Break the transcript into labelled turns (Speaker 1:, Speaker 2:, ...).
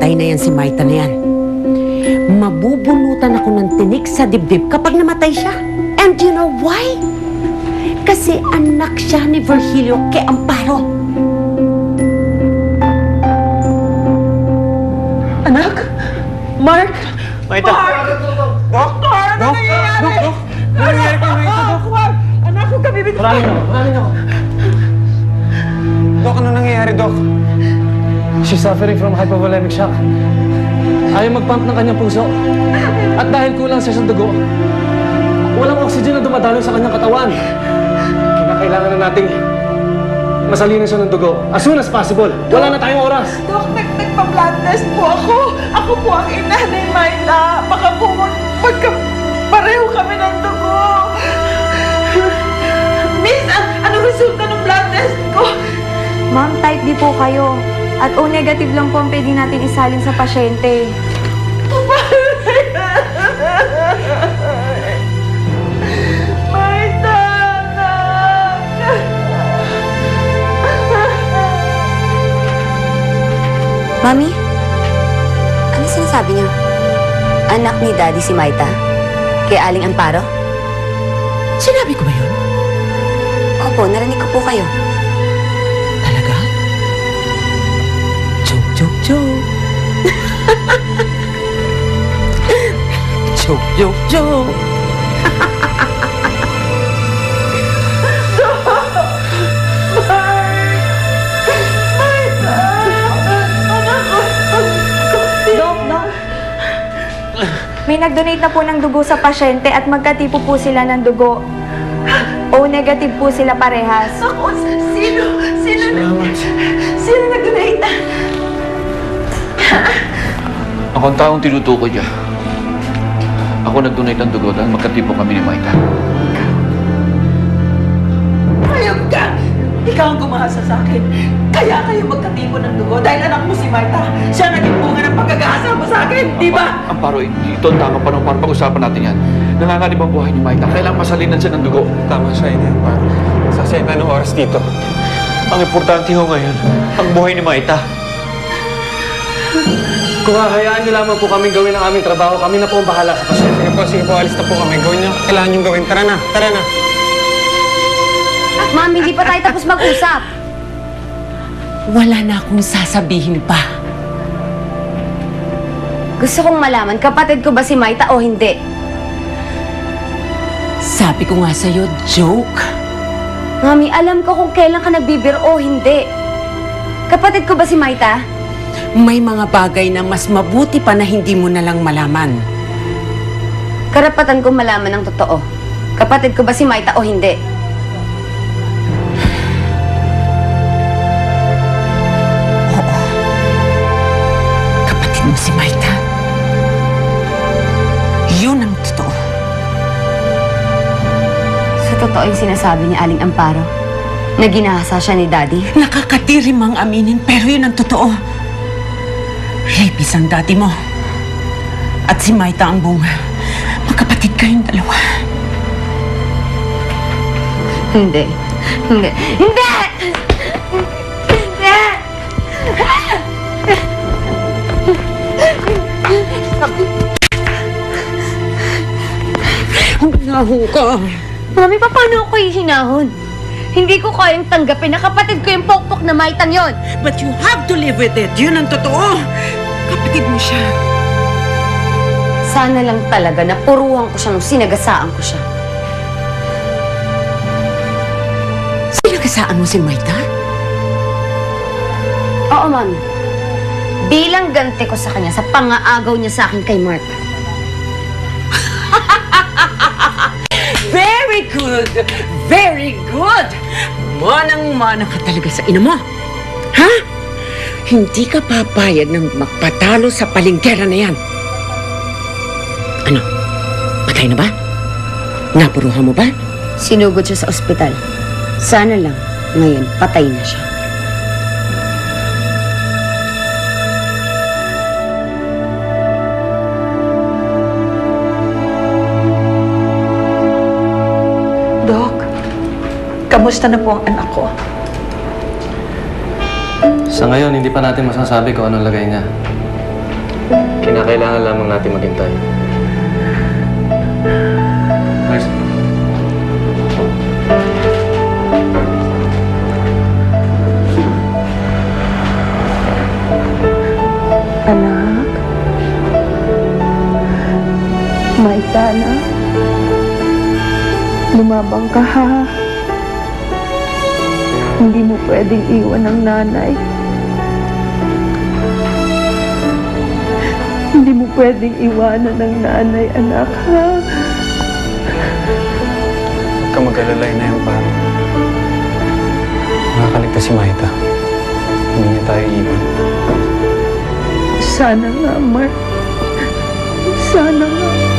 Speaker 1: patay na yan si Maita na yan. Mabubunutan ako ng tinik sa dibdib kapag namatay siya. And you know why? Kasi anak siya ni Virgilio kay Amparo.
Speaker 2: Anak? Mark?
Speaker 3: Maita!
Speaker 2: Mark! Doctor! Ano nangyayari?
Speaker 3: Dok! Ano nangyayari kay Maita, Dok?
Speaker 2: Wag! Anak, huwag kami bitaw!
Speaker 3: Maraming ako. Dok, ano nangyayari, Dok? She's suffering from hypovolemic shock. Ayaw mag-pump ng kanyang puso. At dahil kulang siya sa dugo, walang oxygen na dumadaloy sa kanyang katawan. Kinakailangan na nating masalinan siya ng dugo as soon as possible. Wala na tayong oras.
Speaker 2: Dok, nagpa-blood test po ako. Ako po ang ina ni Maita. Baka po pareho kami ng dugo. Miss, ano resulta ng blood test ko?
Speaker 4: Ma'am, type D po kayo. At O negative lang po ang pwede natin isalin sa pasyente.
Speaker 2: Maita, anak!
Speaker 5: Mami, ano sinasabi niyo? Anak ni Daddy si Maita? Kay Aling Amparo?
Speaker 1: Sinabi ko ba yun?
Speaker 5: Opo, narinig ko po kayo.
Speaker 1: Talaga? Joke, joke, joke. Joke, joke, joke.
Speaker 4: Dok, may nag-donate na po ng dugo sa pasyente at magkatipo po sila ng dugo. O negative po sila parehas.
Speaker 2: Ako, sino nag-donate?
Speaker 6: Ako ang taong tinutukoy niya. Ako nag-donate ng dugo dahil magkatipo kami ni Maita.
Speaker 2: Hayop ka! Ikaw ang gumahasa sa akin. Kaya kayo magkatipo ng dugo dahil anak mo si Maita. Siya naging bunga ng pagkagahasa mo sa akin, di ba?
Speaker 6: Amparo, ito ang tamang panahon para pag-usapan natin yan. Nanganganib ang buhay ni Maita. Kailangan masalinan siya ng dugo.
Speaker 3: Tama siya, Ina. Parang sasaya tayo ng oras dito.
Speaker 6: Ang importante ho ngayon, ang buhay ni Maita.
Speaker 3: Kung hahayaan niyo lamang po kaming gawin ang aming trabaho, kami na po ang bahala sa pasyente. Sige po, alis na po kami. Gawin niyo. Kailangan niyong gawin. Tara na.
Speaker 5: Ma'am, hindi pa tayo tapos mag-usap.
Speaker 1: Wala na akong sasabihin pa.
Speaker 5: Gusto kong malaman, kapatid ko ba si Maita o hindi?
Speaker 1: Sabi ko nga sa'yo, joke.
Speaker 5: Mami, alam ko kung kailan ka nagbibiro o hindi. Kapatid ko ba si Maita?
Speaker 1: May mga bagay na mas mabuti pa na hindi mo na lang malaman.
Speaker 5: Karapatan kong malaman ang totoo. Kapatid ko ba si Maita o hindi?
Speaker 1: Kapatid mo si Maita. Yun ang totoo.
Speaker 5: Sa totoo yung sinasabi ni Aling Amparo na ginahasa siya ni Daddy?
Speaker 1: Nakakadirim ang aminin, pero yun ang totoo. Rapist ang daddy mo. At si Maita ang bunga. Magkapatid kayong dalawa.
Speaker 5: Hindi. Hindi. Hindi!
Speaker 1: Naho ka.
Speaker 5: Mami, paano ako hihinahon? Hindi ko kayang tanggapin na kapatid ko yung pokpok na Maitang yon.
Speaker 1: But you have to live with it. Yun ang totoo. Kapatid mo siya.
Speaker 5: Sana lang talaga na puruhan ko siya nung sinagasaan ko siya.
Speaker 1: Sinagasaan mo si Maita?
Speaker 5: Oo, Mami. Bilang ganti ko sa kanya sa pangaagaw niya sa akin kay Mark.
Speaker 1: Very good! Very good! Manang-mana ka talaga sa ina mo. Ha? Hindi ka papayag ng magpatalo sa palingkera na yan. Ano? Patay na ba? Napuruhan mo ba?
Speaker 5: Sinugod siya sa ospital. Sana lang, ngayon, patay na siya.
Speaker 2: Dok, kamusta na po ang anak ko?
Speaker 7: Sa ngayon, hindi pa natin masasabi kung anong lagay niya.
Speaker 3: Kinakailangan lamang natin maghintay. Nice.
Speaker 2: Anak? Maita, anak? Lumabang ka, ha? Hindi mo pwedeng iwan ang nanay. Hindi mo pwedeng iwanan ng nanay, anak, ha?
Speaker 3: Huwag ka mag-alala, Inay Amparo. Makakaligtas si Maita. Hindi niya tayo iwan.
Speaker 2: Sana nga, Mark. Sana nga.